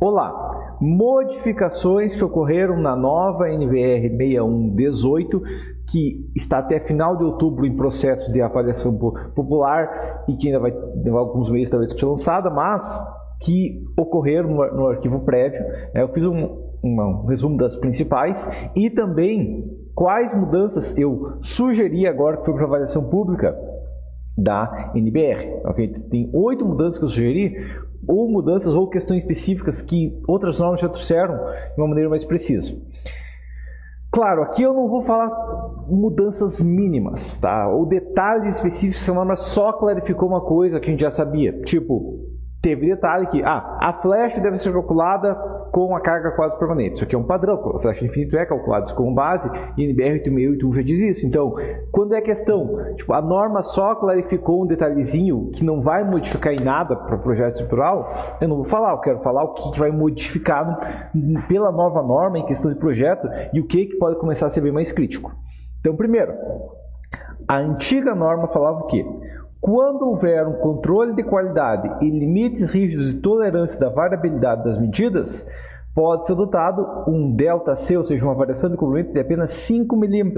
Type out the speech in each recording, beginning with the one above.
Olá, modificações que ocorreram na nova NBR 6118, que está até final de outubro em processo de avaliação popular e que ainda vai levar alguns meses talvez para ser lançada, mas que ocorreram no arquivo prévio. Eu fiz um resumo das principais e também quais mudanças eu sugeri agora que foi para avaliação pública da NBR. Okay? Tem 8 mudanças que eu sugeri, ou mudanças ou questões específicas que outras normas já trouxeram de uma maneira mais precisa. Claro, aqui eu não vou falar mudanças mínimas, tá? Ou detalhes específicos, se a norma só clarificou uma coisa que a gente já sabia. Tipo, teve detalhe que a flecha deve ser calculada com a carga quase permanente. Isso aqui é um padrão, a flecha de infinito é calculada com base, e NBR 8681 já diz isso. Então, quando é questão, tipo, a norma só clarificou um detalhezinho que não vai modificar em nada para o projeto estrutural, eu não vou falar, eu quero falar o que vai modificar pela nova norma em questão de projeto e o que pode começar a ser bem mais crítico. Então, primeiro, a antiga norma falava o quê? Quando houver um controle de qualidade e limites rígidos de tolerância da variabilidade das medidas, pode ser adotado um ΔC, ou seja, uma variação de comprimento de apenas 5 mm,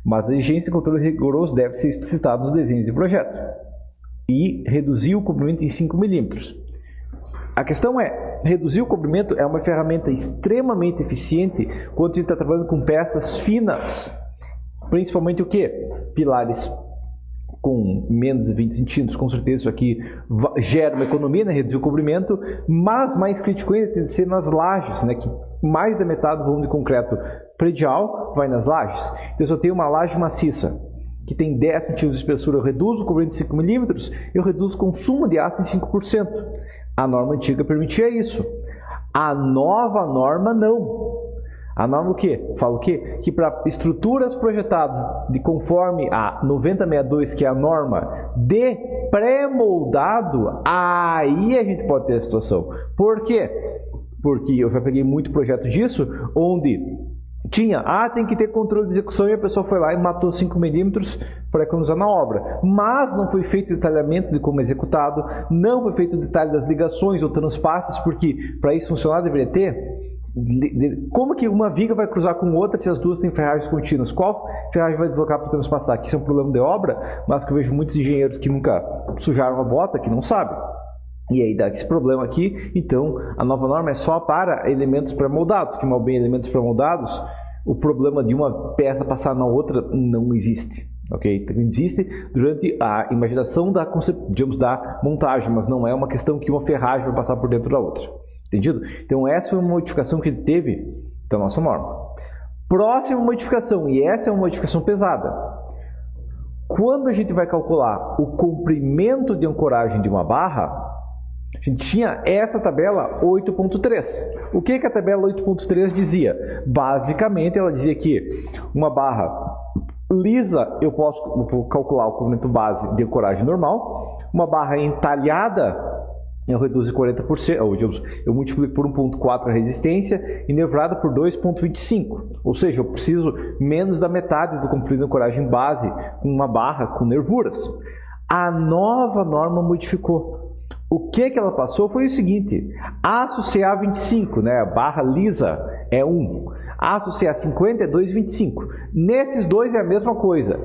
mas a exigência de controle rigoroso deve ser explicitada nos desenhos de projeto e reduzir o comprimento em 5 mm. A questão é, reduzir o comprimento é uma ferramenta extremamente eficiente quando a gente está trabalhando com peças finas, principalmente o que? Pilares com menos de 20 centímetros, com certeza isso aqui gera uma economia, né? Reduzir o comprimento, mas mais crítico ainda tem de ser nas lajes, né? Que mais da metade do volume de concreto predial vai nas lajes. Então, se eu tenho uma laje maciça que tem 10 centímetros de espessura, eu reduzo o comprimento em 5 milímetros, eu reduzo o consumo de aço em 5%. A norma antiga permitia isso. A nova norma não. A norma o quê? Fala o quê? Que para estruturas projetadas de conforme a 9062, que é a norma de pré-moldado, aí a gente pode ter a situação. Por quê? Porque eu já peguei muito projeto disso, onde tinha, tem que ter controle de execução, e a pessoa foi lá e matou 5 milímetros para economizar na obra. Mas não foi feito detalhamento de como é executado, não foi feito detalhe das ligações ou transpasses, porque para isso funcionar deveria ter. Como que uma viga vai cruzar com outra se as duas têm ferragens contínuas? Qual ferragem vai deslocar para transpassar? Que isso é um problema de obra, mas que eu vejo muitos engenheiros que nunca sujaram a bota, que não sabem. E aí dá esse problema aqui. Então, a nova norma é só para elementos pré-moldados, que mal bem elementos pré-moldados, o problema de uma peça passar na outra não existe. Okay? Existe durante a imaginação da, digamos, da montagem, mas não é uma questão que uma ferragem vai passar por dentro da outra. Entendido? Então essa foi uma modificação que ele teve da nossa norma. Próxima modificação, e essa é uma modificação pesada. Quando a gente vai calcular o comprimento de ancoragem de uma barra, a gente tinha essa tabela 8.3. O que a tabela 8.3 dizia? Basicamente ela dizia que uma barra lisa eu posso calcular o comprimento base de ancoragem normal, uma barra entalhada eu reduzo 40%, ou digamos, eu multiplico por 1.4 a resistência e nevrada por 2.25. Ou seja, eu preciso menos da metade do comprido de ancoragem base com uma barra com nervuras. A nova norma modificou. O que ela passou foi o seguinte: aço CA25, né, a barra lisa é 1, aço CA50 é 2,25. Nesses dois é a mesma coisa.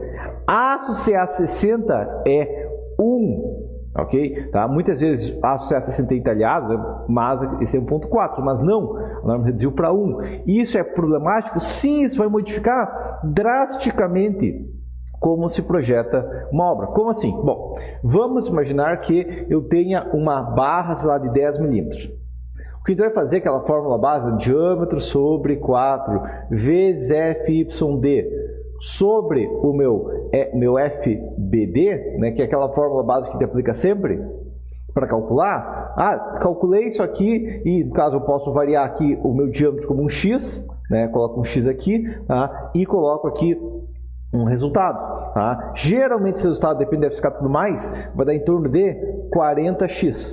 Aço CA60 é 1. Ok? Tá? Muitas vezes aço CA60 é entalhado, mas esse é 1.4, mas não, a norma reduziu para 1. Isso é problemático? Sim, isso vai modificar drasticamente como se projeta uma obra. Como assim? Bom, vamos imaginar que eu tenha uma barra, sei lá, de 10 milímetros. O que a gente vai fazer é aquela fórmula básica, diâmetro sobre 4 vezes FYD sobre o meu FBD, né, que é aquela fórmula básica que a gente aplica sempre para calcular. Calculei isso aqui e, no caso, eu posso variar aqui o meu diâmetro como um X, né, coloco um X aqui, tá, e coloco aqui um resultado. Tá? Geralmente esse resultado, depende da FSK e tudo mais, vai dar em torno de 40x.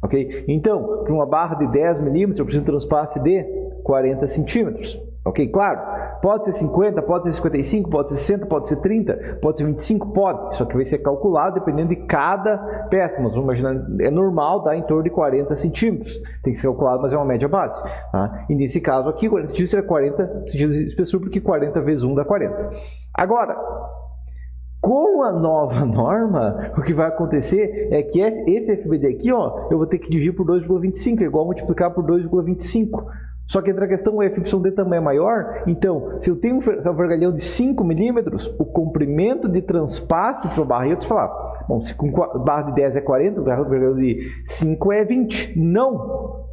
Okay? Então, para uma barra de 10 milímetros, eu preciso de um transpasse de 40 centímetros. Ok? Claro, Pode ser 50, pode ser 55, pode ser 60, pode ser 30, pode ser 25, pode. Isso aqui vai ser calculado dependendo de cada peça. Mas vamos imaginar, é normal dar em torno de 40 centímetros. Tem que ser calculado, mas é uma média base. Tá? E nesse caso aqui, 40 centímetros é 40 centímetros de espessura, porque 40 vezes 1 dá 40. Agora, com a nova norma, o que vai acontecer é que esse FBD aqui, ó, eu vou ter que dividir por 2,25, é igual multiplicar por 2,25. Só que entra a questão, o FYD também é maior, então, se eu tenho um vergalhão de 5 milímetros, o comprimento de transpasse entre a barra e outra, você fala, bom, se com barra de 10 é 40, o vergalhão de 5 é 20. Não!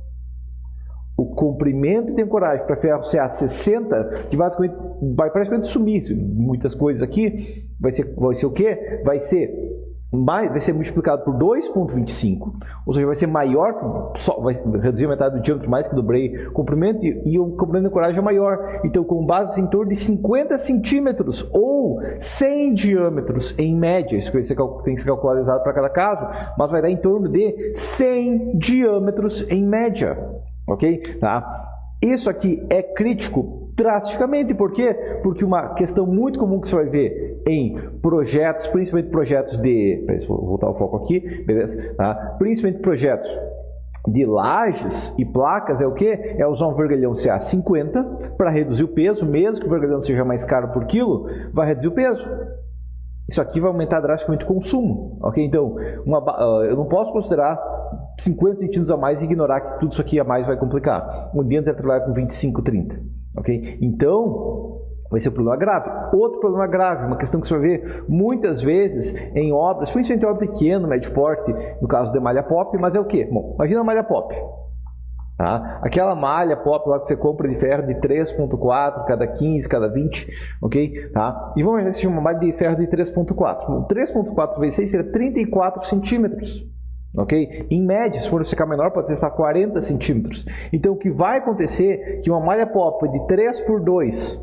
O comprimento de ancoragem para ferro CA 60, que basicamente vai praticamente sumir muitas coisas aqui, vai ser o quê? Vai ser multiplicado por 2,25, ou seja, vai ser maior, vai reduzir a metade do diâmetro, mais que dobrei o comprimento, e o comprimento de ancoragem é maior. Então, com base em torno de 50 centímetros ou 100 diâmetros em média, isso tem que ser calculado para cada caso, mas vai dar em torno de 100 diâmetros em média. Ok? Tá? Isso aqui é crítico drasticamente. Por quê? Porque uma questão muito comum que você vai ver em projetos, principalmente projetos de... Vou voltar o foco aqui, beleza? Tá? Principalmente projetos de lajes e placas é o que? É usar um vergalhão CA50 para reduzir o peso, mesmo que o vergalhão seja mais caro por quilo, vai reduzir o peso. Isso aqui vai aumentar drasticamente o consumo, ok? Então, eu não posso considerar 50 centímetros a mais e ignorar que tudo isso aqui a mais vai complicar. Um dia antes vai trabalhar com 25, 30, ok? Então, vai ser um problema grave. Outro problema grave, uma questão que você vai ver muitas vezes em obras, principalmente em obra pequena, médio porte, no caso de malha pop, mas é o quê? Bom, imagina a malha pop. Tá? Aquela malha pop lá que você compra de ferro de 3.4, cada 15, cada 20, ok? Tá? E vamos imaginar que seja uma malha de ferro de 3.4. 3.4 vezes 6 seria 34 centímetros. Ok? Em média, se for ficar menor, pode ser 40 centímetros. Então, o que vai acontecer é que uma malha pop de 3x2,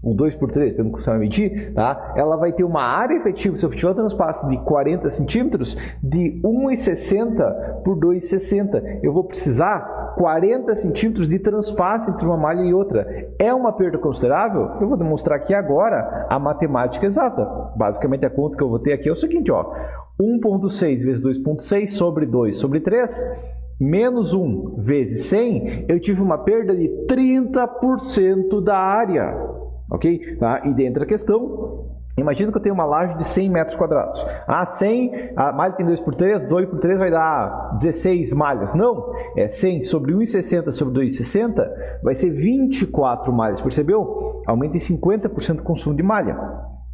ou 2x3, eu não consigo medir, tá? Ela vai ter uma área efetiva, se eu tiver um transpasse de 40 centímetros, de 1,60 por 2,60. Eu vou precisar 40 centímetros de transpasse entre uma malha e outra. É uma perda considerável? Eu vou demonstrar aqui agora a matemática exata. Basicamente, a conta que eu vou ter aqui é o seguinte, ó. 1,6 vezes 2,6 sobre 2 sobre 3, menos 1 vezes 100, eu tive uma perda de 30% da área. Ok? Tá? E dentro da questão, imagina que eu tenho uma laje de 100 metros quadrados. 100, a malha tem 2x3, 2x3 vai dar 16 malhas. Não, é 100 sobre 1,60 sobre 2,60, vai ser 24 malhas. Percebeu? Aumenta em 50% o consumo de malha.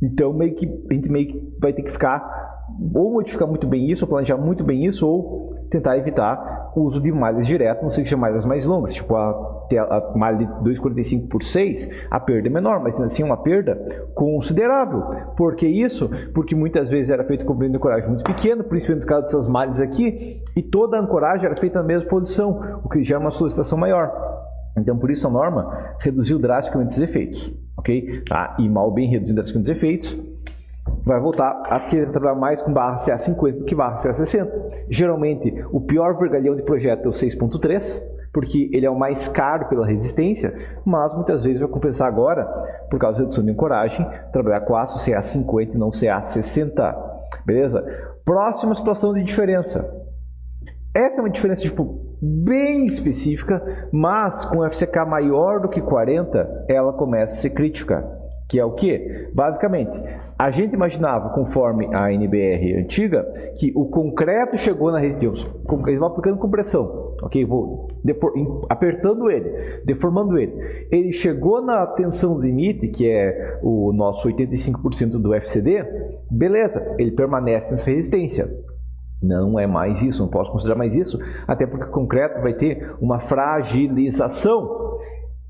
Então, a gente vai ter que ficar, ou modificar muito bem isso, ou planejar muito bem isso, ou tentar evitar o uso de malhas direto, não sei que seja malhas mais longas, tipo a malha de 2,45 por 6, a perda é menor, mas ainda assim é uma perda considerável. Por que isso? Porque muitas vezes era feito com comprimento de ancoragem muito pequeno, principalmente no caso dessas malhas aqui, e toda a ancoragem era feita na mesma posição, o que gera uma solicitação maior. Então, por isso a norma reduziu drasticamente esses efeitos, ok? Tá? E mal bem reduzindo drasticamente os efeitos, vai voltar a querer trabalhar mais com barra CA50 do que barra CA60. Geralmente, o pior vergalhão de projeto é o 6.3, porque ele é o mais caro pela resistência, mas muitas vezes vai compensar agora, por causa da redução de ancoragem, trabalhar com aço CA50 e não CA60. Beleza? Próxima situação de diferença. Essa é uma diferença bem específica, mas com FCK maior do que 40, ela começa a ser crítica. Que é o que? Basicamente, a gente imaginava, conforme a NBR antiga, que o concreto chegou na região, eles vão aplicando compressão, ok? Vou apertando ele, deformando ele. Ele chegou na tensão limite, que é o nosso 85% do FCD, beleza, ele permanece nessa resistência. Não é mais isso, não posso considerar mais isso, até porque o concreto vai ter uma fragilização.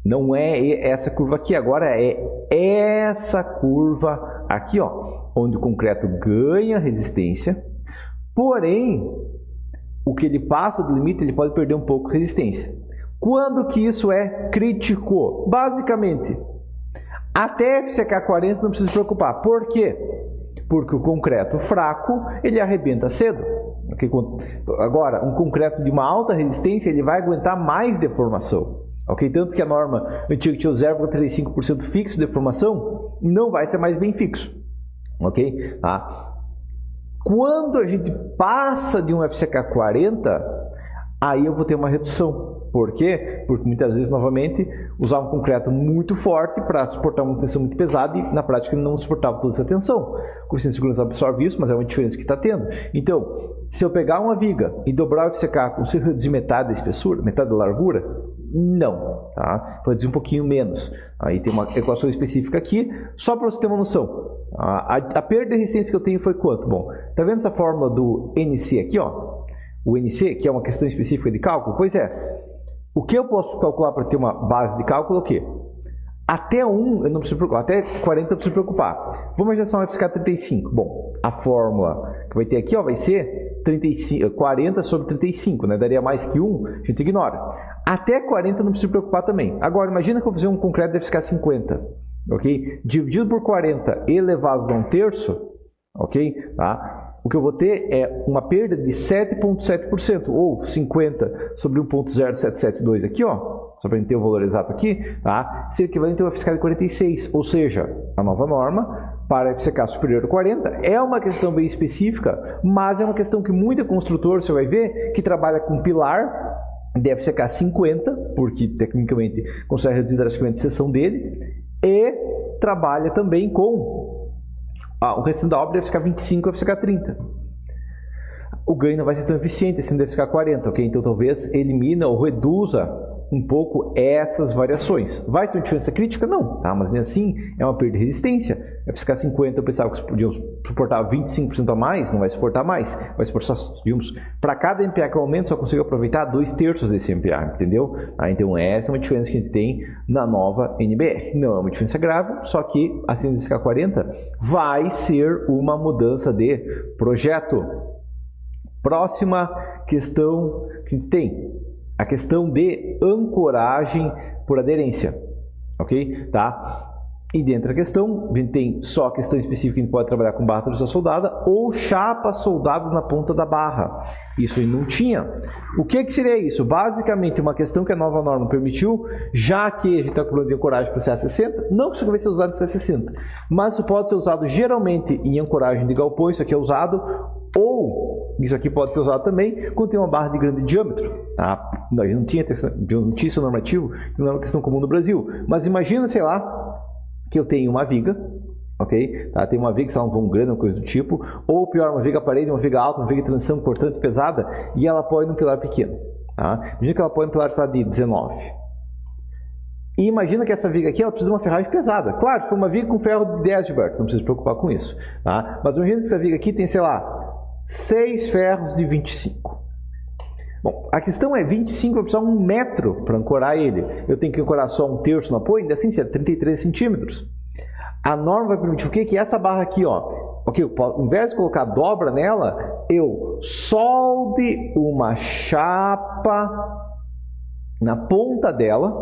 Não é essa curva aqui, agora é essa curva aqui, ó, onde o concreto ganha resistência, porém, o que ele passa do limite, ele pode perder um pouco de resistência. Quando que isso é crítico? Basicamente, até FCK 40 não precisa se preocupar. Por quê? Porque o concreto fraco, ele arrebenta cedo. Agora, um concreto de uma alta resistência, ele vai aguentar mais deformação. Ok? Tanto que a norma antiga tinha o 0,35% fixo de deformação, não vai ser mais bem fixo. Ok? Tá? Quando a gente passa de um FCK 40, aí eu vou ter uma redução. Por quê? Porque muitas vezes, novamente, usava um concreto muito forte para suportar uma tensão muito pesada e, na prática, ele não suportava toda essa tensão. O coeficiente de segurança absorve isso, mas é uma diferença que está tendo. Então, se eu pegar uma viga e dobrar o FCK, consigo reduzir metade da espessura, metade da largura? Não. Tá? Pode reduzir um pouquinho menos. Aí tem uma equação específica aqui, só para você ter uma noção. A perda de resistência que eu tenho foi quanto? Bom, tá vendo essa fórmula do NC aqui, ó? O NC, que é uma questão específica de cálculo? Pois é. O que eu posso calcular para ter uma base de cálculo é o quê? Até 1 eu não preciso preocupar, até 40 eu preciso preocupar. Vamos imaginar um FCK 35. Bom, a fórmula que vai ter aqui, ó, vai ser 40 sobre 35, né? Daria mais que 1, a gente ignora. Até 40 eu não preciso preocupar também. Agora, imagina que eu vou fazer um concreto de FCK 50, ok? Dividido por 40 elevado a 1/3, ok? Tá? O que eu vou ter é uma perda de 7,7%, ou 50 sobre 1,0772 aqui, ó, só para a gente ter o valor exato aqui, tá? Seria equivalente a uma FCK de 46, ou seja, a nova norma para FCK superior a 40 é uma questão bem específica, mas é uma questão que muito construtor, você vai ver, que trabalha com pilar de FCK 50, porque tecnicamente consegue reduzir drasticamente a seção dele, e trabalha também com o restante da obra deve ficar 25 e FCK 30. O ganho não vai ser tão eficiente assim deve ficar 40, ok? Então talvez elimina ou reduza um pouco essas variações. Vai ter uma diferença crítica? Não, tá? Mas nem assim é uma perda de resistência. FCK 50 eu pensava que podiam suportar 25% a mais, não vai suportar mais. Vai suportar, digamos, para cada MPa que eu aumento, só consigo aproveitar 2/3 desse MPa, entendeu? Então essa é uma diferença que a gente tem na nova NBR. Não é uma diferença grave, só que acima do FCK 40 vai ser uma mudança de projeto. Próxima questão que a gente tem. A questão de ancoragem por aderência, ok? Tá? E dentro da questão, a gente tem só a questão específica que a gente pode trabalhar com barra tradicional soldada ou chapa soldada na ponta da barra. Isso aí não tinha. O que seria isso? Basicamente, uma questão que a nova norma permitiu, já que a gente está com problema de ancoragem para o CA60, não que isso vai ser usado no CA60, mas isso pode ser usado geralmente em ancoragem de galpões, isso aqui é usado, ou isso aqui pode ser usado também quando tem uma barra de grande diâmetro. Tá? Não tinha isso normativo, não é uma questão comum no Brasil. Mas imagina, sei lá, que eu tenho uma viga, ok? Tá? Tem uma viga, sei lá, um vão grande, uma coisa do tipo, ou pior, uma viga parede, uma viga alta, uma viga de transição cortante, pesada, e ela apoia num pilar pequeno. Tá? Imagina que ela apoia num pilar de 19. E imagina que essa viga aqui ela precisa de uma ferragem pesada. Claro, se for uma viga com ferro de 10, Gilberto, não precisa se preocupar com isso. Tá? Mas imagina que essa viga aqui tem, sei lá, 6 ferros de 25. Bom, a questão é 25, eu preciso de 1 metro para ancorar ele. Eu tenho que ancorar só 1/3 no apoio, ainda assim, é 33 centímetros. A norma vai permitir o quê? Que essa barra aqui, ó, ok, ao invés de colocar dobra nela, eu solde uma chapa na ponta dela,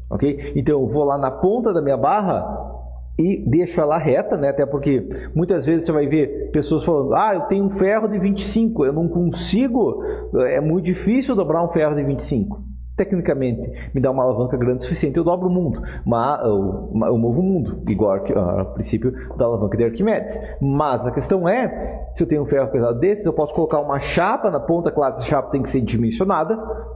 ok? Então eu vou lá na ponta da minha barra e deixo ela reta, né? Até porque muitas vezes você vai ver pessoas falando: ah, eu tenho um ferro de 25, eu não consigo, é muito difícil dobrar um ferro de 25. Tecnicamente, me dá uma alavanca grande o suficiente, eu dobro o mundo, eu movo o mundo, igual ao princípio da alavanca de Arquimedes. Mas a questão é, se eu tenho um ferro pesado desses, eu posso colocar uma chapa na ponta, claro, essa chapa tem que ser dimensionada,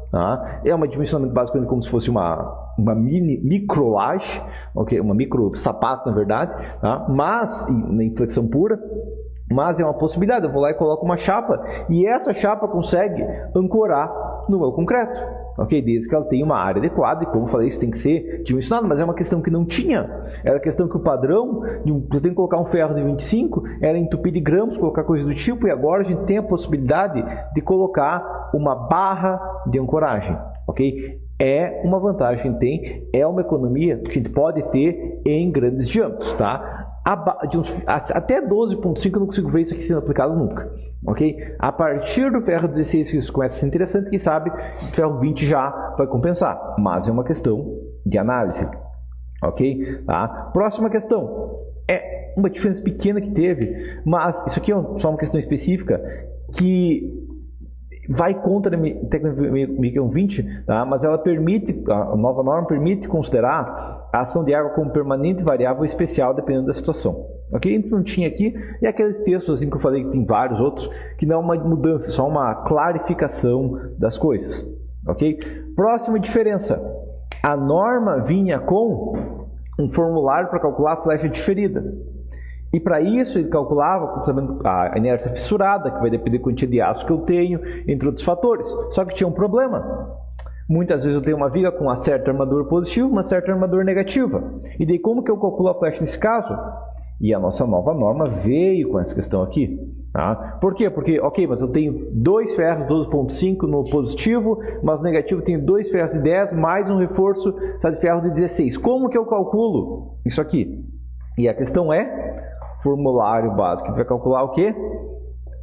tá? É um dimensionamento basicamente como se fosse uma microlaje, okay? Uma micro sapato, na verdade, tá? Mas, na inflexão pura, mas é uma possibilidade, eu vou lá e coloco uma chapa, e essa chapa consegue ancorar no meu concreto, ok? Desde que ela tenha uma área adequada, e como eu falei, isso tem que ser dimensionado, mas é uma questão que não tinha, era a questão que o padrão, eu tenho que colocar um ferro de 25, era entupir de grampos, colocar coisas do tipo, e agora a gente tem a possibilidade de colocar uma barra de ancoragem, ok? É uma vantagem que a gente tem, é uma economia que a gente pode ter em grandes diâmetros, tá? Até 12.5 eu não consigo ver isso aqui sendo aplicado nunca, ok? A partir do ferro 16 isso começa a ser interessante, quem sabe o ferro 20 já vai compensar, mas é uma questão de análise, ok? Tá? Próxima questão, é uma diferença pequena que teve, mas isso aqui é só uma questão específica que vai contra a técnica 120, tá? Mas ela permite, a nova norma permite considerar a ação de água como permanente, variável e especial, dependendo da situação. Ok? Antes não tinha aqui, e aqueles textos assim que eu falei que tem vários outros, que não é uma mudança, só uma clarificação das coisas. Ok? Próxima diferença, a norma vinha com um formulário para calcular a flecha diferida. E para isso ele calculava a inércia fissurada, que vai depender da quantia de aço que eu tenho, entre outros fatores. Só que tinha um problema. Muitas vezes eu tenho uma viga com uma certa armadura positiva, uma certa armadura negativa. E daí como que eu calculo a flecha nesse caso? E a nossa nova norma veio com essa questão aqui. Tá? Por quê? Porque, ok, mas eu tenho 2 ferros 12.5 no positivo, mas no negativo eu tenho 2 ferros de 10, mais um reforço de ferro de 16. Como que eu calculo isso aqui? E a questão é formulário básico. Ele vai calcular o quê?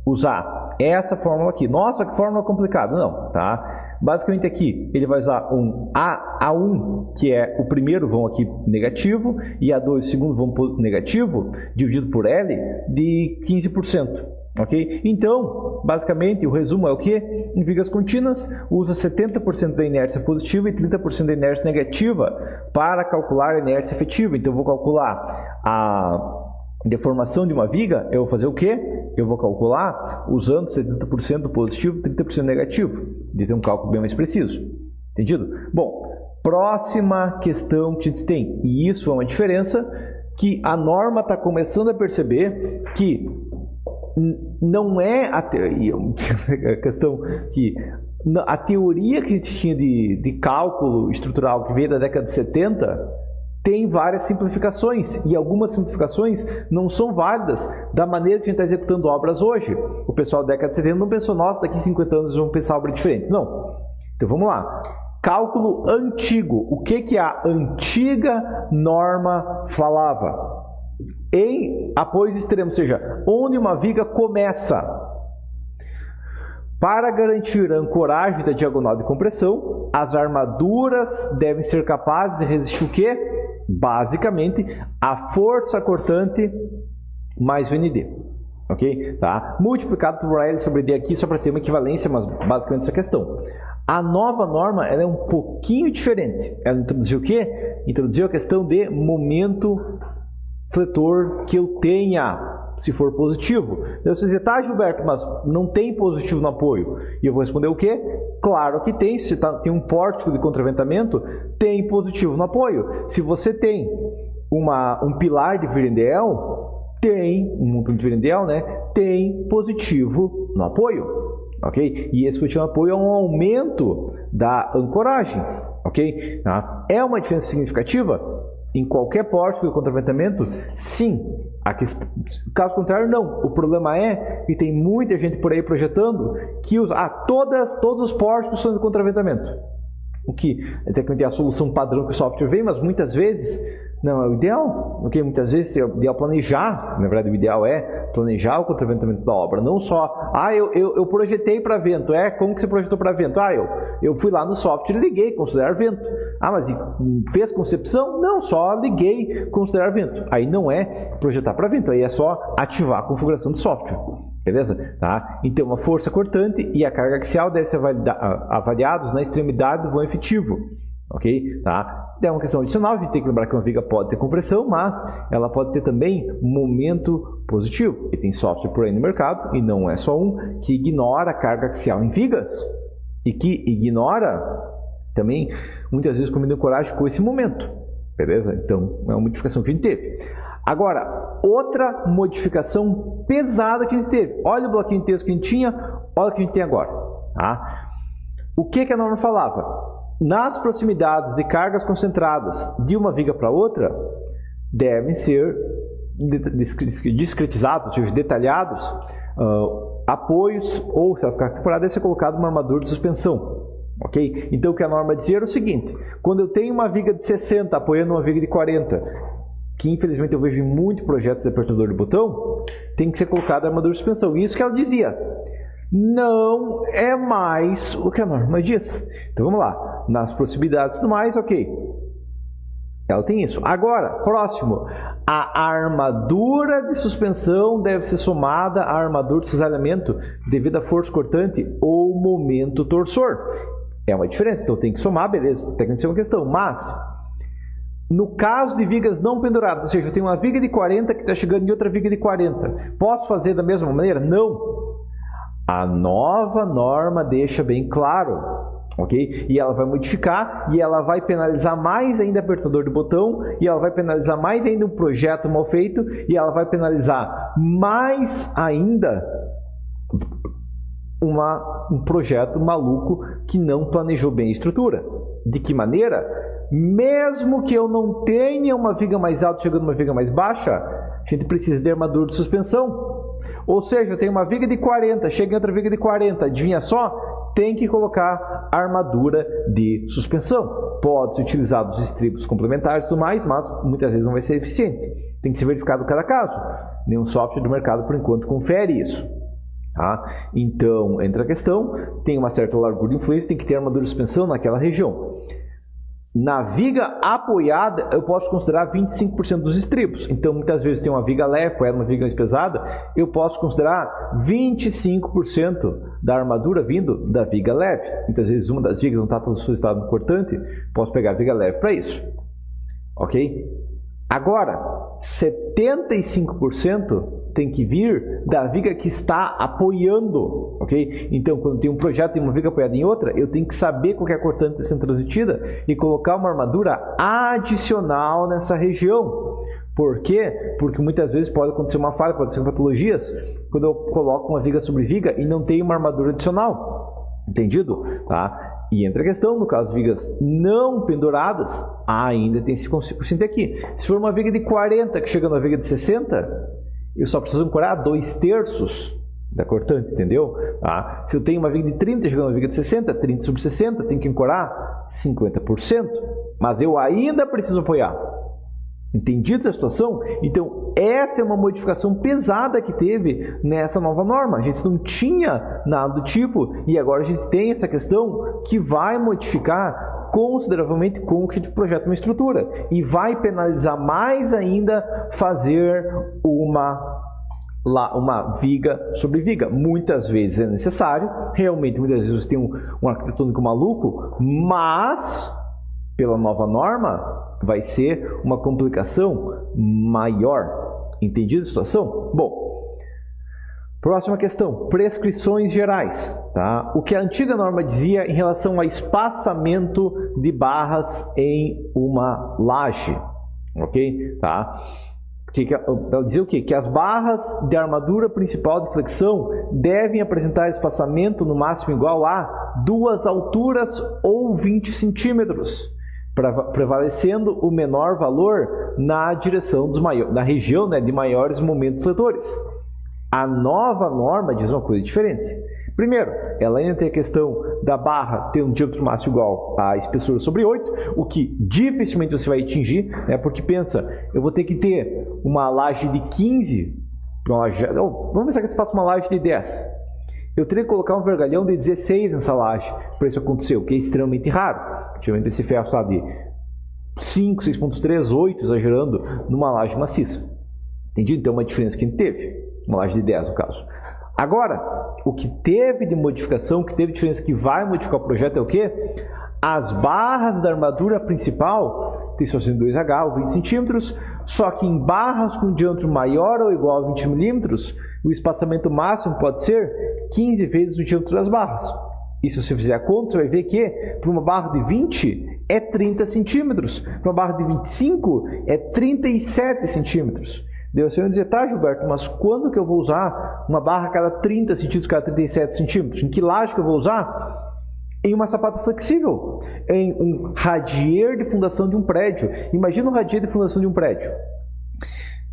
Usar essa fórmula aqui. Nossa, que fórmula complicada. Não, tá? Basicamente aqui, ele vai usar um A1, que é o primeiro vão aqui negativo, e A2, o segundo vão negativo, dividido por L, de 15%. Ok? Então, basicamente, o resumo é o que? Em vigas contínuas, usa 70% da inércia positiva e 30% da inércia negativa para calcular a inércia efetiva. Então, eu vou calcular a deformação de uma viga, eu vou fazer o quê? Eu vou calcular usando 70% positivo e 30% negativo. De ter um cálculo bem mais preciso. Entendido? Bom, próxima questão que a gente tem, e isso é uma diferença que a norma está começando a perceber que não é a questão que a teoria que a gente tinha de cálculo estrutural que veio da década de 70 tem várias simplificações, e algumas simplificações não são válidas da maneira que a gente está executando obras hoje. O pessoal da década de 70 não pensou, nossa, daqui a 50 anos vamos pensar obra diferente. Não. Então vamos lá. Cálculo antigo. O que a antiga norma falava? Em apoios extremos, ou seja, onde uma viga começa. Para garantir a ancoragem da diagonal de compressão, as armaduras devem ser capazes de resistir o quê? Basicamente, a força cortante mais VND. Ok? Tá? Multiplicado por L sobre D aqui só para ter uma equivalência, mas basicamente essa questão. A nova norma ela é um pouquinho diferente. Ela introduziu o quê? Introduziu a questão de momento fletor que eu tenha, se for positivo. Você diz, tá, Gilberto, mas não tem positivo no apoio. E eu vou responder o quê? Claro que tem. Se tem um pórtico de contraventamento, tem positivo no apoio. Se você tem um pilar de Virendel, tem, um montão de Virendel, né? Tem positivo no apoio. Ok? E esse positivo no apoio é um aumento da ancoragem. Ok? Tá? É uma diferença significativa? Em qualquer pórtico de contraventamento? Sim. Caso contrário, não. O problema é que tem muita gente por aí projetando que usa todos os pórticos são de contraventamento. O que é a solução padrão que o software vem, mas muitas vezes não é o ideal. Okay? Muitas vezes é o ideal planejar, na verdade o ideal é planejar o contraventamento da obra, não só, eu projetei para vento. Como que você projetou para vento? Eu fui lá no software e liguei, considerar vento. Mas fez concepção? Não, só liguei, considerar vento. Aí não é projetar para vento, aí é só ativar a configuração do software. Beleza? Tá? Então, a força cortante e a carga axial devem ser avaliados na extremidade do vão efetivo. Ok? Tá? É uma questão adicional, a gente tem que lembrar que uma viga pode ter compressão, mas ela pode ter também momento positivo. E tem software por aí no mercado, e não é só um, que ignora a carga axial em vigas e que ignora também, muitas vezes, combinando coragem com esse momento. Beleza? Então, é uma modificação que a gente teve. Agora, outra modificação pesada que a gente teve. Olha o bloquinho de texto que a gente tinha, olha o que a gente tem agora. Tá? O que a norma falava? Nas proximidades de cargas concentradas de uma viga para outra, devem ser discretizados, ou seja, detalhados, apoios, ou se ela ficar temporada, deve ser colocado uma armadura de suspensão. Ok? Então, o que a norma dizia era o seguinte: quando eu tenho uma viga de 60 apoiando uma viga de 40, que infelizmente eu vejo em muitos projetos de apertador de botão, tem que ser colocada a armadura de suspensão. E isso que ela dizia. Não é mais o que a norma diz. Então vamos lá. Nas proximidades e tudo mais, ok. Ela tem isso. Agora, próximo. a armadura de suspensão deve ser somada à armadura de cisalhamento devido à força cortante ou momento torsor. É uma diferença, então tem que somar, beleza, tem que ser uma questão. Mas, no caso de vigas não penduradas, ou seja, eu tenho uma viga de 40 que está chegando em outra viga de 40, posso fazer da mesma maneira? Não. A nova norma deixa bem claro, ok? E ela vai modificar e ela vai penalizar mais ainda apertador de botão, e ela vai penalizar mais ainda um projeto mal feito, e ela vai penalizar mais ainda um projeto maluco que não planejou bem a estrutura. De que maneira? Mesmo que eu não tenha uma viga mais alta chegando uma viga mais baixa, a gente precisa de armadura de suspensão. Ou seja, eu tenho uma viga de 40, chega em outra viga de 40, adivinha só? Tem que colocar armadura de suspensão. Pode ser utilizado os estribos complementares e tudo mais, mas muitas vezes não vai ser eficiente. Tem que ser verificado cada caso. Nenhum software do mercado, por enquanto, confere isso. Tá? Então, entra a questão, tem uma certa largura de influência, tem que ter armadura de suspensão naquela região. Na viga apoiada, eu posso considerar 25% dos estribos. Então, muitas vezes tem uma viga leve, apoiada uma viga mais pesada, eu posso considerar 25% da armadura vindo da viga leve. Muitas vezes uma das vigas não está tão solicitado importante, posso pegar a viga leve para isso. Ok? Agora, 75% tem que vir da viga que está apoiando, ok? Então, quando tem um projeto e uma viga apoiada em outra, eu tenho que saber qual que é a cortante sendo transmitida e colocar uma armadura adicional nessa região. Por quê? Porque muitas vezes pode acontecer uma falha, pode ser patologias, quando eu coloco uma viga sobre viga e não tenho uma armadura adicional. Entendido? Tá? E entra a questão, no caso de vigas não penduradas, ainda tem esse consciente aqui. Se for uma viga de 40 que chega numa viga de 60, eu só preciso ancorar 2/3 da cortante, entendeu? Tá? Se eu tenho uma viga de 30 chegando numa viga de 60, 30 sobre 60, tem que ancorar 50%. Mas eu ainda preciso apoiar. Entendido essa situação? Então, essa é uma modificação pesada que teve nessa nova norma. A gente não tinha nada do tipo e agora a gente tem essa questão que vai modificar consideravelmente como que a gente projeta uma estrutura e vai penalizar mais ainda fazer uma viga sobre viga. Muitas vezes é necessário, realmente muitas vezes você tem um arquitetônico maluco, mas pela nova norma vai ser uma complicação maior. Entendido a situação? Bom, próxima questão, prescrições gerais. Tá? O que a antiga norma dizia em relação ao espaçamento de barras em uma laje. Ok? Tá? Ela dizia o quê? Que as barras de armadura principal de flexão devem apresentar espaçamento no máximo igual a 2 alturas ou 20 centímetros. Prevalecendo o menor valor na direção na região, né, de maiores momentos fletores. A nova norma diz uma coisa diferente. Primeiro, ela ainda tem a questão da barra ter um diâmetro máximo igual a espessura sobre 8, o que dificilmente você vai atingir, né, porque pensa, eu vou ter que ter uma laje de 15, vamos pensar que eu faço uma laje de 10. Eu teria que colocar um vergalhão de 16 nessa laje para isso acontecer, o que é extremamente raro. Geralmente esse ferro está de 5, 6.3, 8, exagerando, numa laje maciça. Entendido? Então, uma diferença que a gente teve. Uma laje de 10, no caso. Agora, o que teve de modificação, o que teve de diferença que vai modificar o projeto é o quê? As barras da armadura principal tem só 2H ou 20 centímetros, só que em barras com diâmetro maior ou igual a 20 milímetros, o espaçamento máximo pode ser 15 vezes o diâmetro das barras. E se você fizer a conta, você vai ver que para uma barra de 20 é 30 centímetros, para uma barra de 25 é 37 centímetros. Daí você vai dizer, tá, Gilberto, mas quando que eu vou usar uma barra a cada 30 centímetros, cada 37 centímetros? Em que laje que eu vou usar? Em uma sapata flexível, em um radier de fundação de um prédio. Imagina um radier de fundação de um prédio,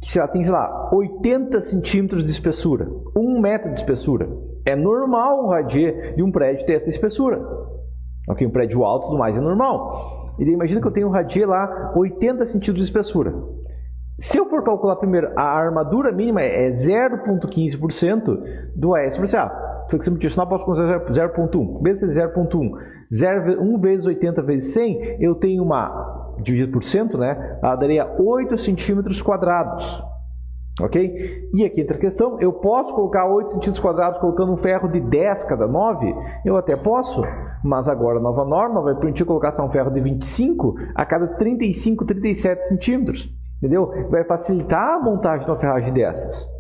que tem, sei lá, 80 centímetros de espessura, 1 metro de espessura. É normal um radier de um prédio ter essa espessura. Ok, um prédio alto e tudo mais é normal. E daí imagina que eu tenho um radier lá, 80 centímetros de espessura. Se eu for calcular primeiro, a armadura mínima é 0,15% do AS por CA. Flexível adicional posso considerar 0,1. Vezes 0,1. 1 vezes 80 vezes 100, eu tenho uma dividido por cento, né, ela daria 8 centímetros quadrados. Ok? E aqui entra a questão, eu posso colocar 8 centímetros quadrados colocando um ferro de 10 cada 9? Eu até posso, mas agora a nova norma vai permitir colocar só um ferro de 25 a cada 35, 37 centímetros. Entendeu? Vai facilitar a montagem de uma ferragem dessas.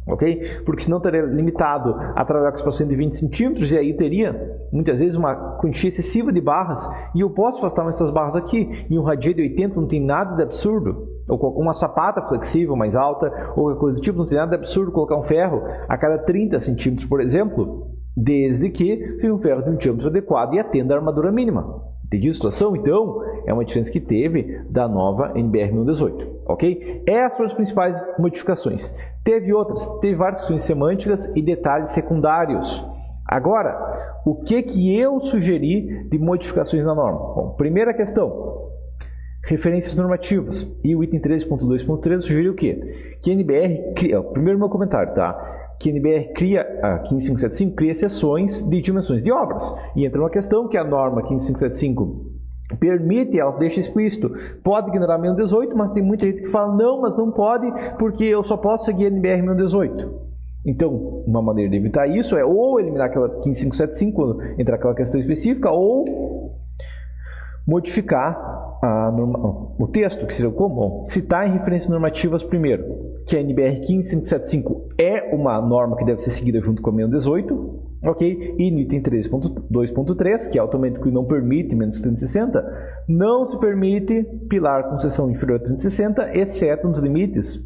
Ok? Porque senão estaria limitado a trabalhar com espaçamento de 20 centímetros e aí teria muitas vezes uma quantia excessiva de barras e eu posso afastar essas barras aqui. E um radier de 80 não tem nada de absurdo, ou uma sapata flexível mais alta ou qualquer coisa do tipo, não tem nada de absurdo colocar um ferro a cada 30 centímetros, por exemplo, desde que seja um ferro de um diâmetro adequado e atenda a armadura mínima. Entendi a situação? Então, é uma diferença que teve da nova NBR 1118, ok? Essas foram as principais modificações. Teve outras, teve várias questões semânticas e detalhes secundários. Agora, o que eu sugeri de modificações na norma? Bom, primeira questão, referências normativas. E o item 13.2.13 sugeriu o quê? Que a NBR cria, primeiro meu comentário, tá? Que a NBR cria, a 15575 cria seções de dimensões de obras. E entra uma questão que a norma 15575 permite, ela deixa explícito, pode ignorar 1118, mas tem muita gente que fala, não, mas não pode, porque eu só posso seguir a NBR 1118. Então, uma maneira de evitar isso é ou eliminar aquela 15575 quando entrar aquela questão específica, ou modificar o texto, que seria como? Bom, citar em referências normativas primeiro, que a NBR 15575 é uma norma que deve ser seguida junto com a 1118, ok? E no item 13.2.3, que é automaticamente que não permite menos 360, não se permite pilar com seção inferior a 360, exceto nos limites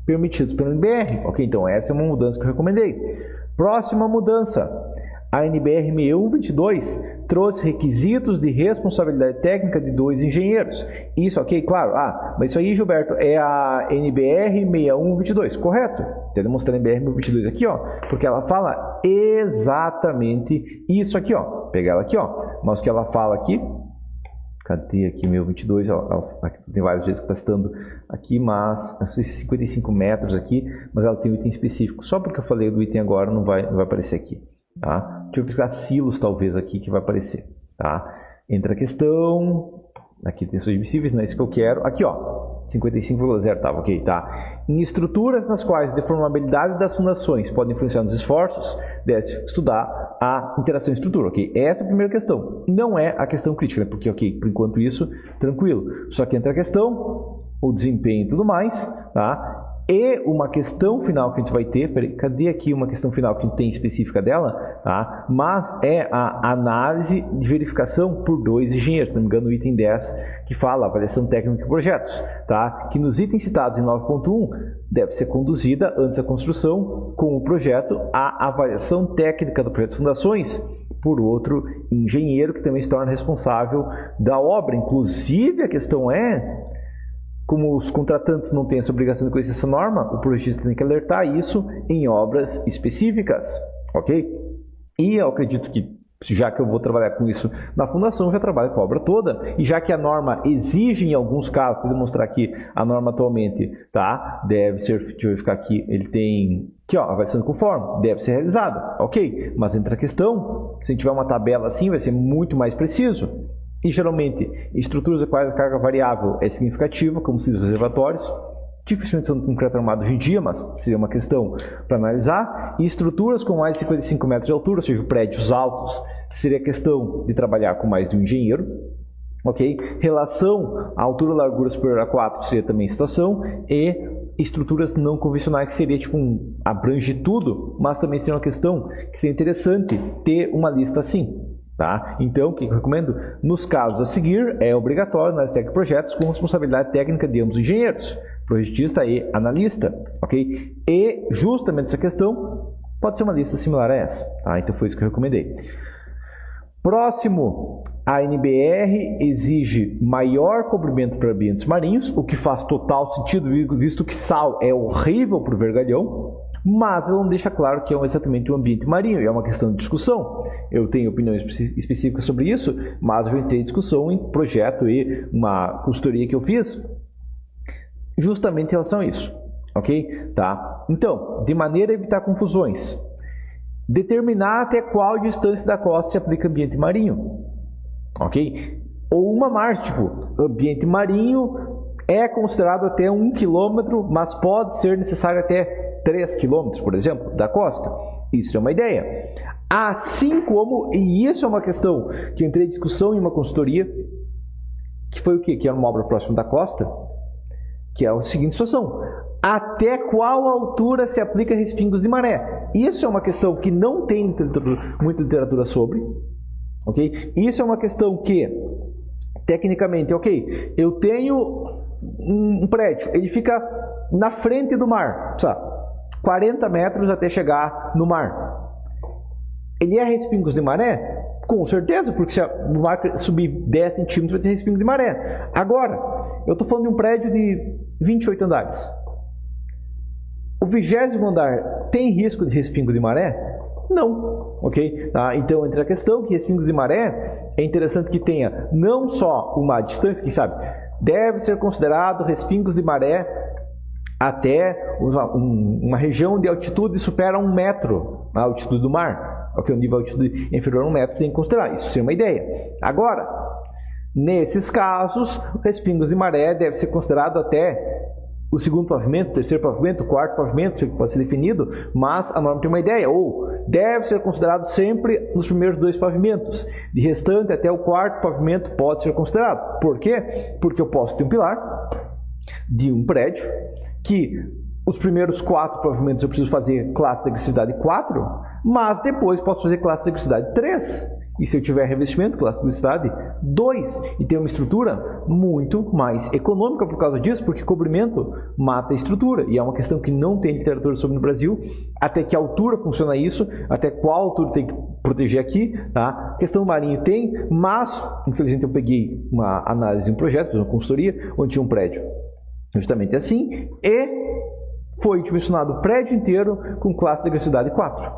permitidos pela NBR, ok? Então essa é uma mudança que eu recomendei. Próxima mudança, a NBR 6122 trouxe requisitos de responsabilidade técnica de 2 engenheiros. Isso, ok? Claro. Mas isso aí, Gilberto, é a NBR 6122, correto? Estou demonstrando a NBR 6122 aqui, ó, porque ela fala exatamente isso aqui, ó. Pegar ela aqui, ó. Mas o que ela fala aqui, cadê aqui 1022? Tem várias vezes que está citando aqui, mas 55 metros aqui, mas ela tem um item específico. Só porque eu falei do item agora não vai aparecer aqui. Tá? Deixa eu pesquisar silos talvez aqui que vai aparecer. Tá? Entra a questão, aqui tem submissíveis, não é isso que eu quero. Aqui, ó, 55,0, tá, ok, tá. Em estruturas nas quais a deformabilidade das fundações pode influenciar nos esforços, deve estudar a interação em estrutura, ok? Essa é a primeira questão. Não é a questão crítica, né? Porque, ok, por enquanto isso, tranquilo. Só que entra a questão, o desempenho e tudo mais, tá? E uma questão final que a gente vai ter, peraí, cadê aqui uma questão final que a gente tem específica dela? Tá? Mas é a análise de verificação por 2 engenheiros, se não me engano o item 10 que fala avaliação técnica de projetos, tá? Que nos itens citados em 9.1 deve ser conduzida antes da construção com o projeto a avaliação técnica do projeto de fundações por outro engenheiro que também se torna responsável da obra. Inclusive a questão é, como os contratantes não têm essa obrigação de conhecer essa norma, o projetista tem que alertar isso em obras específicas, ok? E eu acredito que, já que eu vou trabalhar com isso na fundação, eu já trabalho com a obra toda, e já que a norma exige em alguns casos, vou demonstrar aqui a norma atualmente, tá? Deve ser, deixa eu verificar aqui, ele tem, aqui ó, avaliação conforme, deve ser realizada, ok? Mas entra a questão, se a gente tiver uma tabela assim, vai ser muito mais preciso. E geralmente, estruturas das quais a carga variável é significativa, como os reservatórios, dificilmente são de concreto armado hoje em dia, mas seria uma questão para analisar. E estruturas com mais de 55 metros de altura, ou seja, prédios altos, seria questão de trabalhar com mais de um engenheiro. Ok? Relação à altura e largura superior a 4 seria também situação. E estruturas não convencionais, que seria tipo abrange tudo, mas também seria uma questão que seria interessante ter uma lista assim. Tá? Então, o que eu recomendo? Nos casos a seguir, é obrigatório análise técnica de projetos com responsabilidade técnica de ambos os engenheiros, projetista e analista, ok? E justamente essa questão pode ser uma lista similar a essa, tá? Então foi isso que eu recomendei. Próximo, a NBR exige maior cobrimento para ambientes marinhos, o que faz total sentido, visto que sal é horrível para o vergalhão, mas ela não deixa claro que é exatamente um ambiente marinho, e é uma questão de discussão. Eu tenho opiniões específicas sobre isso, mas eu entrei em discussão em projeto e uma consultoria que eu fiz justamente em relação a isso, ok? Tá? Então, de maneira a evitar confusões, determinar até qual distância da costa se aplica ambiente marinho, ok? ou uma margem, tipo, ambiente marinho é considerado até 1 km, mas pode ser necessário até 3 km, por exemplo, da costa. Isso é uma ideia. Assim como, e isso é uma questão que eu entrei em discussão em uma consultoria, que foi o quê? Que era uma obra próxima da costa, que é a seguinte situação: até qual altura se aplica respingos de maré? Isso é uma questão que não tem muita literatura sobre, ok? Isso é uma questão que, tecnicamente, ok, eu tenho um prédio, ele fica na frente do mar, sabe? 40 metros até chegar no mar. Ele é respingos de maré? Com certeza, porque se o mar subir 10 centímetros vai ter respingos de maré. Agora, eu estou falando de um prédio de 28 andares. O 20º andar tem risco de respingo de maré? Não, ok? Tá? Então, entre a questão que respingos de maré, é interessante que tenha não só uma distância, que sabe, deve ser considerado respingos de maré até uma região de altitude supera 1 metro a altitude do mar, ok? O nível de altitude inferior a 1 metro tem que considerar, isso é uma ideia. Agora, nesses casos, respingos de maré deve ser considerado até o segundo pavimento, o terceiro pavimento, o quarto pavimento, isso pode ser definido, mas a norma tem uma ideia, ou deve ser considerado sempre nos primeiros 2 pavimentos, de restante até o quarto pavimento pode ser considerado. Por quê? Porque eu posso ter um pilar de um prédio que os primeiros 4 pavimentos eu preciso fazer classe de agressividade 4, mas depois posso fazer classe de agressividade 3. E se eu tiver revestimento, classe de agressividade 2, e ter uma estrutura muito mais econômica por causa disso, porque cobrimento mata a estrutura, e é uma questão que não tem literatura sobre no Brasil, até que altura funciona isso, até qual altura tem que proteger aqui, tá? A questão do marinho tem, mas, infelizmente eu peguei uma análise de um projeto, uma consultoria, onde tinha um prédio justamente assim, e foi dimensionado o prédio inteiro com classe de agressividade 4.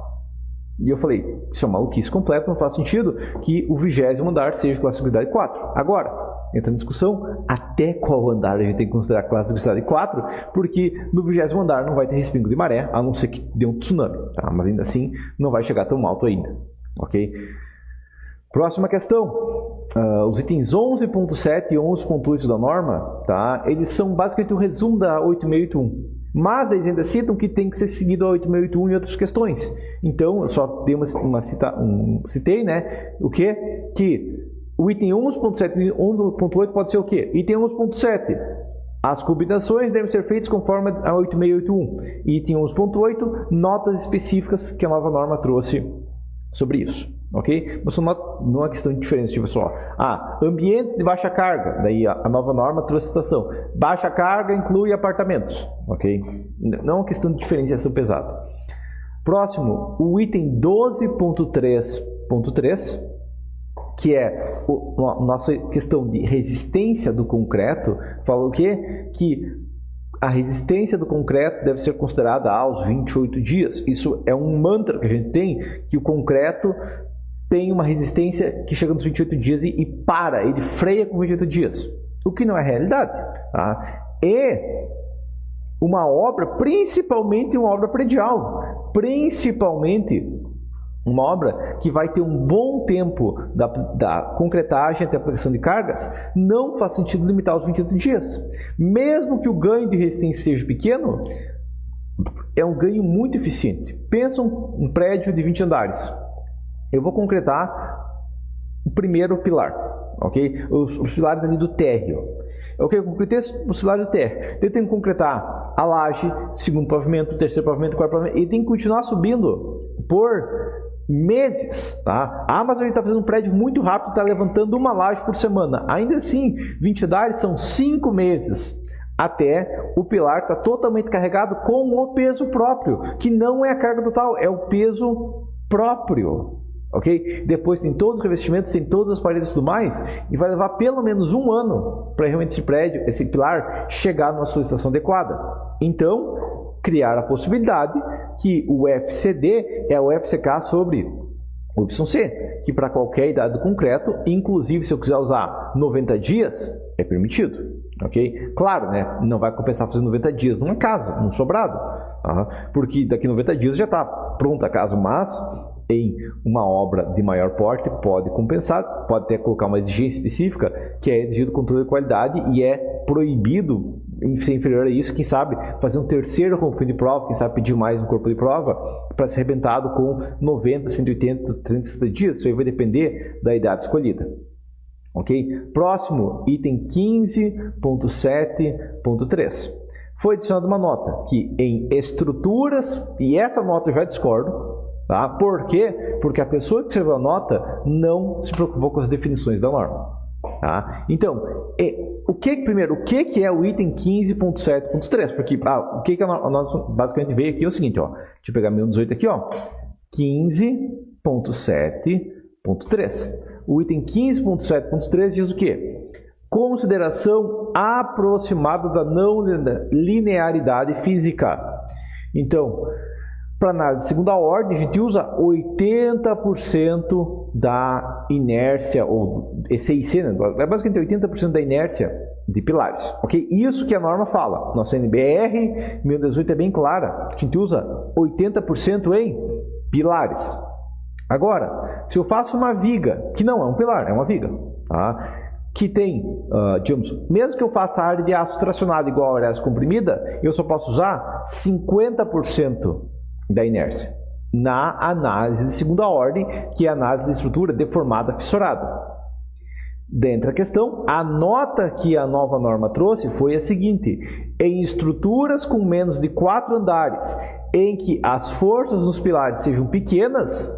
E eu falei, isso é uma maluquice completa, não faz sentido que o 20º andar seja classe de agressividade 4. Agora, entra na discussão, até qual andar a gente tem que considerar classe de agressividade 4, porque no 20º andar não vai ter respingo de maré, a não ser que dê um tsunami, tá? Mas ainda assim não vai chegar tão alto ainda, ok? Próxima questão, os itens 11.7 e 11.8 da norma, tá? Eles são basicamente um resumo da 8681. Mas eles ainda citam que tem que ser seguido a 8681 e outras questões. Então, eu só dei citei, né? O quê? Que o item 11.7 e 11.8 pode ser o quê? Item 11.7. As combinações devem ser feitas conforme a 8681. Item 11.8, notas específicas que a nova norma trouxe sobre isso. Ok? Mas são notas, não é uma questão de diferença, tipo só. Ambientes de baixa carga, daí a nova norma trouxe a citação. Baixa carga inclui apartamentos, ok? Não é uma questão de diferenciação pesada. Próximo, o item 12.3.3, que é a nossa questão de resistência do concreto, fala o quê? Que a resistência do concreto deve ser considerada aos 28 dias. Isso é um mantra que a gente tem, que o concreto tem uma resistência que chega nos 28 dias e para, ele freia com 28 dias, o que não é realidade, tá? E uma obra, principalmente uma obra predial, principalmente uma obra que vai ter um bom tempo da concretagem até a aplicação de cargas, não faz sentido limitar aos 28 dias. Mesmo que o ganho de resistência seja pequeno, é um ganho muito eficiente. Pensa um prédio de 20 andares. Eu vou concretar o primeiro pilar, ok? Os pilares ali do térreo. Ok, eu concretei os pilares do térreo. Eu tenho que concretar a laje, segundo pavimento, terceiro pavimento, quarto pavimento, e tem que continuar subindo por meses, tá? Mas a gente está fazendo um prédio muito rápido, está levantando uma laje por semana. Ainda assim, 20 andares são 5 meses até o pilar estar totalmente carregado com o peso próprio, que não é a carga total, é o peso próprio. Ok? Depois tem todos os revestimentos, tem todas as paredes e tudo mais, e vai levar pelo menos 1 ano para realmente esse prédio, esse pilar, chegar numa solicitação adequada. Então, criar a possibilidade que o FCD é o FCK sobre o YC, que para qualquer idade do concreto, inclusive se eu quiser usar 90 dias, é permitido. Ok? Claro, né? Não vai compensar fazer 90 dias numa casa, num sobrado, porque daqui a 90 dias já está pronta a casa, mas em uma obra de maior porte pode compensar, pode até colocar uma exigência específica, que é exigido controle de qualidade e é proibido, em ser inferior a isso, quem sabe fazer um terceiro corpo de prova, quem sabe pedir mais um corpo de prova para ser arrebentado com 90, 180, 360 dias, isso aí vai depender da idade escolhida. Ok? Próximo, item 15.7.3. Foi adicionada uma nota que em estruturas, e essa nota eu já discordo, tá? Por quê? Porque a pessoa que escreveu a nota não se preocupou com as definições da norma. Tá? Então, primeiro, o que é o item 15.7.3? Porque o que nós basicamente veio aqui é o seguinte, ó, deixa eu pegar meu 18 aqui, ó, 15.7.3. O item 15.7.3 diz o quê? Consideração aproximada da não linearidade física. Então, para análise de segunda ordem, a gente usa 80% da inércia, ou ECIC, né? É basicamente 80% da inércia de pilares. Ok? Isso que a norma fala. Nossa NBR 1018 é bem clara. A gente usa 80% em pilares. Agora, se eu faço uma viga, que não é um pilar, é uma viga, tá? Que tem, digamos, mesmo que eu faça a área de aço tracionado igual a área comprimida, eu só posso usar 50% da inércia na análise de segunda ordem, que é a análise de estrutura deformada fissurada. Dentro da questão, a nota que a nova norma trouxe foi a seguinte: em estruturas com menos de 4 andares, em que as forças nos pilares sejam pequenas,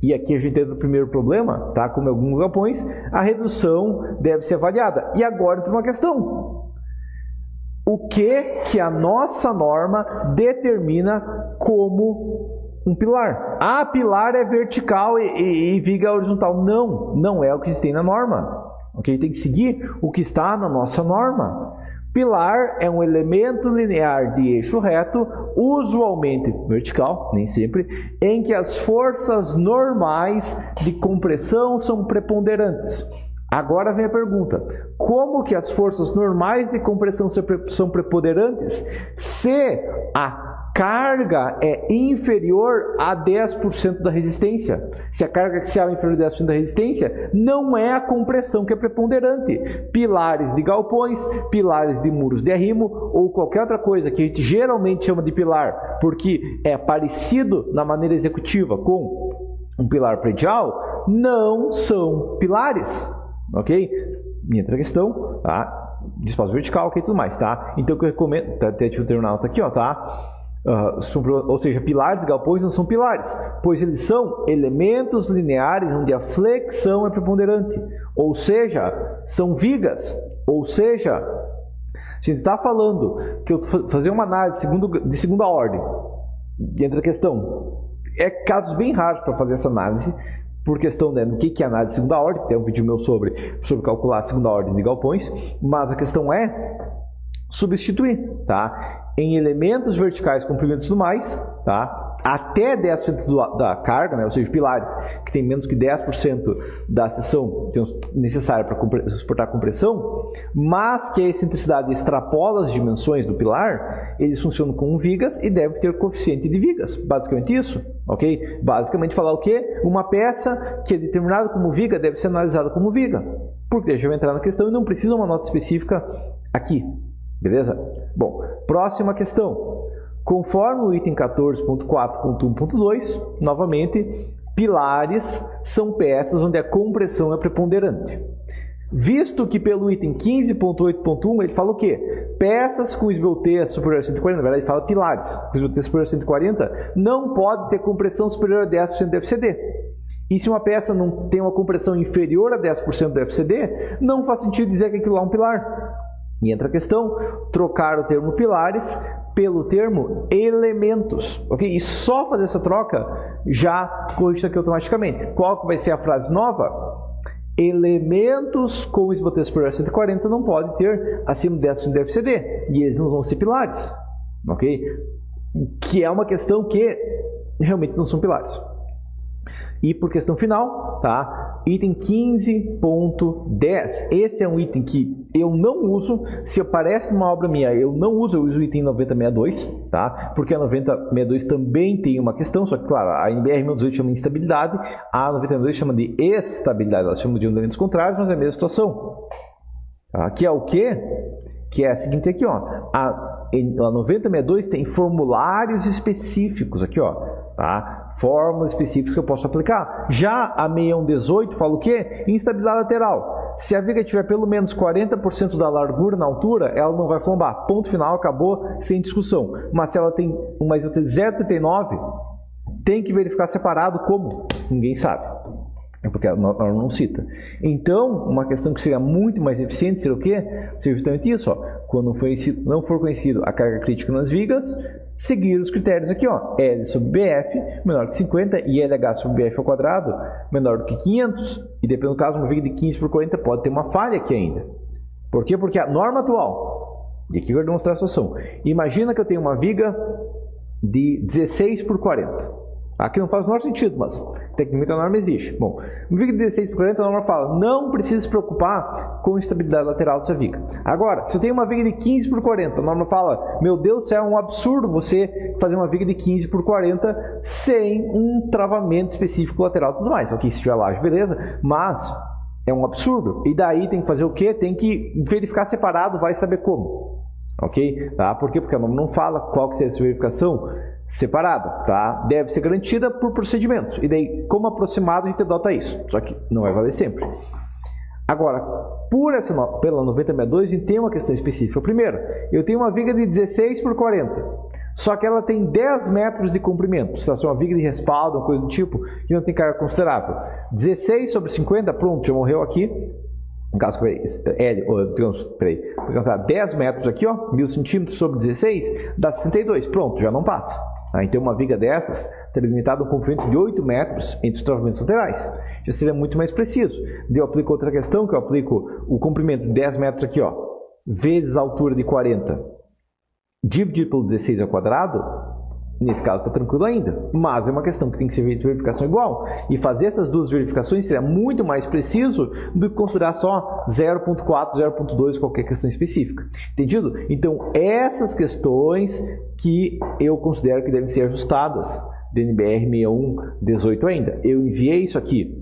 e aqui a gente entra no primeiro problema, tá? Como em alguns galpões, a redução deve ser avaliada. E agora tem uma questão: o que a nossa norma determina como um pilar? Ah, pilar é vertical e viga horizontal. Não, não é o que a gente tem na norma. Ok? Tem que seguir o que está na nossa norma. Pilar é um elemento linear de eixo reto, usualmente vertical, nem sempre, em que as forças normais de compressão são preponderantes. Agora vem a pergunta: como que as forças normais de compressão são preponderantes se a carga é inferior a 10% da resistência? Se a carga axial é inferior a 10% da resistência, não é a compressão que é preponderante. Pilares de galpões, pilares de muros de arrimo ou qualquer outra coisa que a gente geralmente chama de pilar, porque é parecido na maneira executiva com um pilar predial, não são pilares. Ok? Minha outra questão, tá? De espaço vertical, ok, tudo mais, tá? Então o que eu recomendo, deixa eu terminar aqui, ó, tá? Ou seja, pilares e galpões não são pilares, pois eles são elementos lineares onde a flexão é preponderante, ou seja, são vigas, ou seja, se a gente está falando que eu fazer uma análise de segunda ordem, dentro da questão, é casos bem raros para fazer essa análise, por questão do que é análise de segunda ordem, tem um vídeo meu sobre calcular a segunda ordem de galpões, mas a questão é substituir, tá? Em elementos verticais, comprimentos e tudo mais, tá? Até 10% da carga, né? Ou seja, pilares que tem menos que 10% da seção necessária para suportar a compressão, mas que a excentricidade extrapola as dimensões do pilar, eles funcionam como vigas e devem ter coeficiente de vigas. Basicamente isso, ok? Basicamente falar o quê? Uma peça que é determinada como viga deve ser analisada como viga. Porque deixa eu entrar na questão e não precisa uma nota específica aqui. Beleza? Bom, próxima questão. Conforme o item 14.4.1.2, novamente, pilares são peças onde a compressão é preponderante. Visto que pelo item 15.8.1 ele fala o quê? Peças com esbelteia superior a 140, na verdade ele fala pilares, com esbelteia superior a 140, não pode ter compressão superior a 10% do FCD. E se uma peça não tem uma compressão inferior a 10% do FCD, não faz sentido dizer que aquilo lá é um pilar. E entra a questão, trocar o termo pilares pelo termo elementos, ok? E só fazer essa troca já corrige isso aqui automaticamente. Qual que vai ser a frase nova? Elementos com esbelteia superior a 140 não pode ter acima de 10% do FCD, e eles não vão ser pilares, ok? Que é uma questão que realmente não são pilares. E por questão final, tá? Item 15.10. Esse é um item que eu não uso. Se aparece numa obra minha, eu não uso. Eu uso o item 9062, tá? Porque a 9062 também tem uma questão, só que, claro, a NBR 1018 chama de instabilidade, a 9062 chama de estabilidade. Elas chamam de elementos contrários, mas é a mesma situação. Aqui é o quê? Que é a seguinte aqui, ó. A 9062 tem formulários específicos aqui, ó, tá? Fórmulas específicas que eu posso aplicar. Já a 6118 fala o quê? Instabilidade lateral. Se a viga tiver pelo menos 40% da largura na altura, ela não vai flambar. Ponto final, acabou, sem discussão. Mas se ela tem uma isótope 0,39, tem que verificar separado como? Ninguém sabe. É porque ela não cita. Então, uma questão que seria muito mais eficiente seria o quê? Seria justamente isso, ó. Quando não for conhecido a carga crítica nas vigas, seguir os critérios aqui, ó. L sobre BF menor que 50 e LH sobre BF ao quadrado menor do que 500. E dependendo do caso, uma viga de 15 por 40 pode ter uma falha aqui ainda. Por quê? Porque a norma atual, e aqui eu vou demonstrar a situação. Imagina que eu tenho uma viga de 16 por 40. Aqui não faz o menor sentido, mas tecnicamente a norma existe. Bom, uma viga de 16 por 40, a norma fala, não precisa se preocupar com a estabilidade lateral da sua viga. Agora, se eu tenho uma viga de 15 por 40, a norma fala, meu Deus do céu, é um absurdo você fazer uma viga de 15 por 40 sem um travamento específico lateral e tudo mais. Ok, se tiver laje, beleza, mas é um absurdo. E daí tem que fazer o quê? Tem que verificar separado, vai saber como. Ok? Tá? Por quê? Porque a norma não fala qual que seja essa verificação separada, tá? Deve ser garantida por procedimentos. E daí, como aproximado, a gente adota isso. Só que não vai valer sempre. Agora, pela 9062, a gente tem uma questão específica. Primeiro, eu tenho uma viga de 16 por 40. Só que ela tem 10 metros de comprimento. Se ela é uma viga de respaldo, uma coisa do tipo, que não tem carga considerável. 16 sobre 50, pronto, já morreu aqui. No caso, digamos, 10 metros aqui, ó, 1000 centímetros sobre 16, dá 62. Pronto, já não passa. Então, uma viga dessas teria limitado um comprimento de 8 metros entre os travamentos laterais. Já seria muito mais preciso. Eu aplico outra questão, que eu aplico o comprimento de 10 metros aqui, ó, vezes a altura de 40, dividido pelo 16 ao quadrado. Nesse caso está tranquilo ainda, mas é uma questão que tem que ser feita verificação igual. E fazer essas duas verificações seria muito mais preciso do que considerar só 0.4, 0.2, qualquer questão específica. Entendido? Então, essas questões que eu considero que devem ser ajustadas do NBR 6118 ainda. Eu enviei isso aqui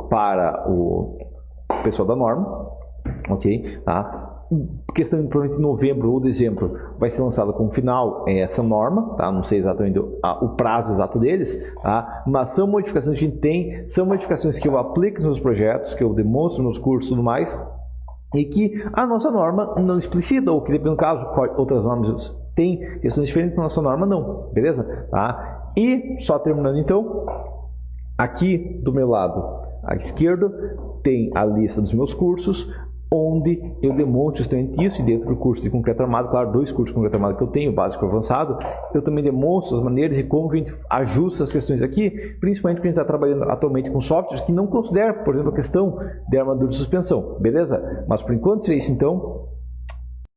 para o pessoal da norma, ok? Tá? Questão de provavelmente em novembro ou dezembro vai ser lançada como final essa norma, tá? Não sei exatamente o prazo exato deles, tá? Mas são modificações que a gente tem, são modificações que eu aplico nos meus projetos, que eu demonstro nos cursos e tudo mais, e que a nossa norma não explicita, ou que depende do caso, outras normas têm questões diferentes, mas a nossa norma não, beleza? Tá? E só terminando então, aqui do meu lado à esquerda tem a lista dos meus cursos, onde eu demonstro justamente isso, e dentro do curso de concreto armado, claro, 2 cursos de concreto armado que eu tenho, básico e avançado, eu também demonstro as maneiras e como a gente ajusta as questões aqui, principalmente porque a gente está trabalhando atualmente com softwares que não consideram, por exemplo, a questão de armadura de suspensão, beleza? Mas por enquanto seria isso então.